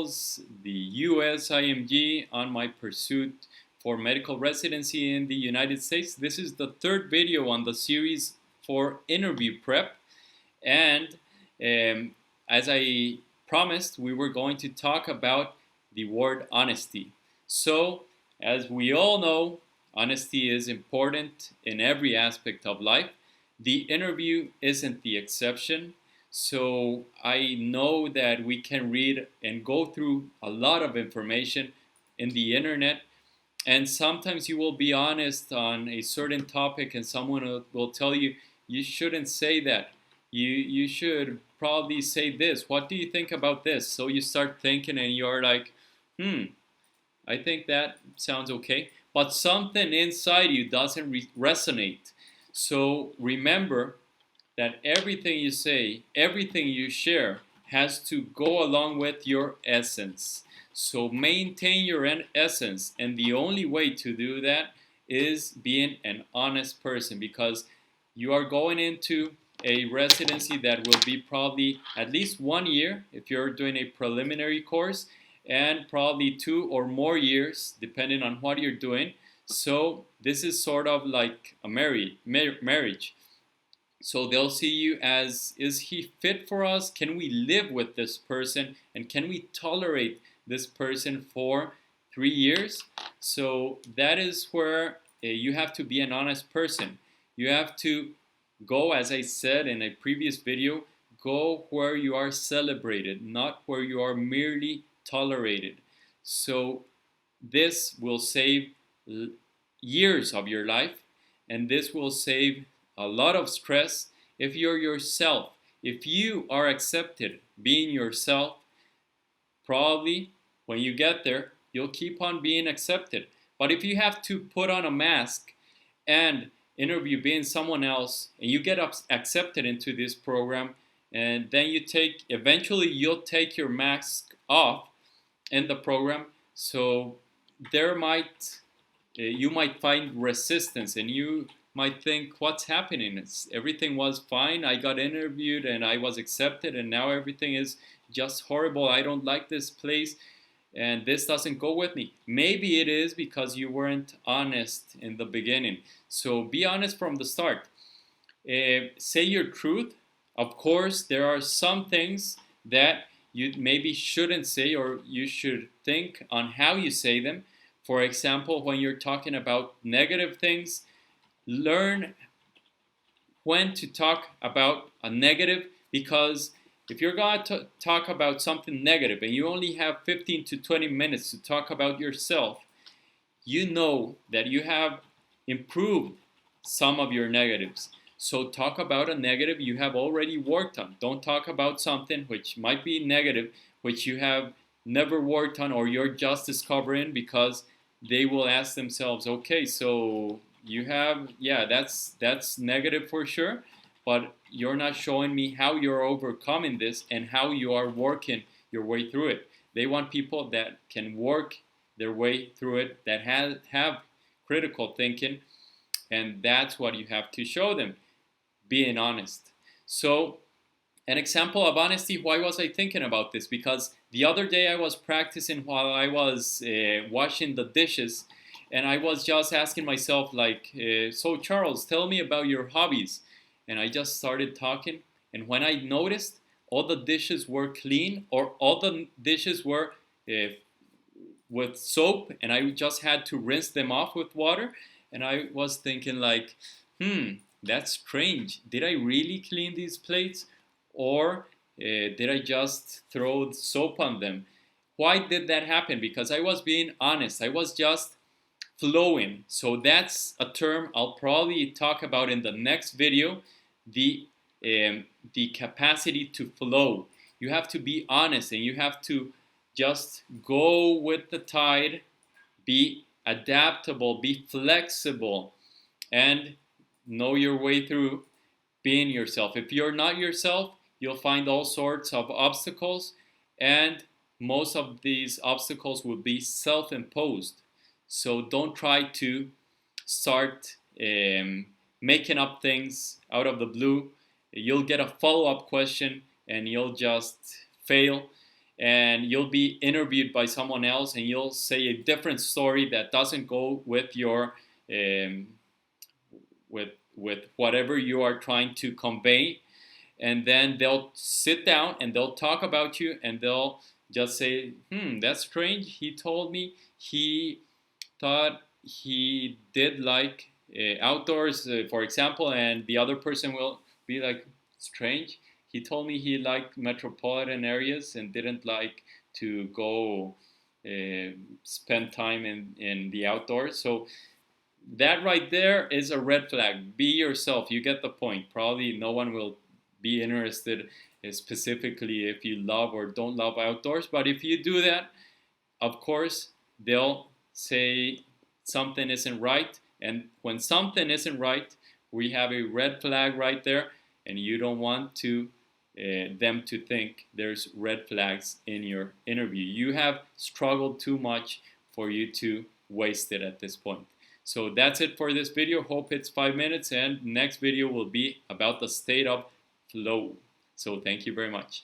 the USIMG on my pursuit for medical residency in the United States. This is the third video on the series for interview prep. And um, as I promised, we were going to talk about the word honesty. So, as we all know, honesty is important in every aspect of life. The interview isn't the exception. So, I know that we can read and go through a lot of information in the internet, and sometimes you will be honest on a certain topic, and someone will tell you you shouldn't say that. You should probably say this. What do you think about this? So you start thinking, and you're like, I think that sounds okay. But something inside you doesn't resonate. So remember that everything you say, everything you share, has to go along with your essence. So maintain your essence, and the only way to do that is being an honest person, because you are going into a residency that will be probably at least 1 year if you're doing a preliminary course, and probably 2 or more years depending on what you're doing. So this is sort of like a marriage. So they'll see you as, is he fit for us? Can we live with this person? And can we tolerate this person for 3 years? So that is where you have to be an honest person. You have to go, as I said in a previous video, go where you are celebrated, not where you are merely tolerated. So this will save years of your life, and this will save a lot of stress if you're yourself. If you are accepted being yourself, probably when you get there, you'll keep on being accepted. But if you have to put on a mask and interview being someone else, and you get accepted into this program, and then eventually you'll take your mask off in the program. So there might you might find resistance, and you might think, what's happening? Everything was fine. I got interviewed and I was accepted, and now everything is just horrible. I don't like this place, and this doesn't go with me. Maybe it is because you weren't honest in the beginning. So be honest from the start. Say your truth. Of course, there are some things that you maybe shouldn't say, or you should think on how you say them. For example, when you're talking about negative things, learn when to talk about a negative, because if you're going to talk about something negative and you only have 15 to 20 minutes to talk about yourself, you know that you have improved some of your negatives. So talk about a negative you have already worked on. Don't talk about something which might be negative, which you have never worked on, or you're just discovering, because they will ask themselves, okay, so you have, yeah, that's negative for sure, but you're not showing me how you're overcoming this and how you are working your way through it. They want people that can work their way through it, that have critical thinking, and that's what you have to show them, being honest. So an example of honesty, why was I thinking about this? Because the other day I was practicing while I was washing the dishes, and I was just asking myself, like, so Charles, tell me about your hobbies. And I just started talking, and when I noticed all the dishes were clean, or all the dishes were with soap, and I just had to rinse them off with water, and I was thinking, like, that's strange. Did I really clean these plates? Or did I just throw soap on them? Why did that happen? Because I was being honest. I was just flowing. So that's a term I'll probably talk about in the next video, the, the capacity to flow. You have to be honest, and you have to just go with the tide, be adaptable, be flexible, and know your way through being yourself. If you're not yourself, you'll find all sorts of obstacles, and most of these obstacles will be self-imposed. So don't try to start making up things out of the blue. You'll get a follow-up question and you'll just fail. and you'll be interviewed by someone else, and you'll say a different story that doesn't go with your um, with whatever you are trying to convey, and then they'll sit down and they'll talk about you, and they'll just say, that's strange, he told me he thought he did like outdoors, for example, and the other person will be like, strange, he told me he liked metropolitan areas and didn't like to go spend time in the outdoors. So that right there is a red flag. Be yourself. You get the point. Probably no one will be interested specifically if you love or don't love outdoors. But if you do that, of course, they'll say something isn't right. And when something isn't right, we have a red flag right there. And you don't want to them to think there's red flags in your interview. You have struggled too much for you to waste it at this point. So that's it for this video. Hope it's 5 minutes, and next video will be about the state of flow. So thank you very much.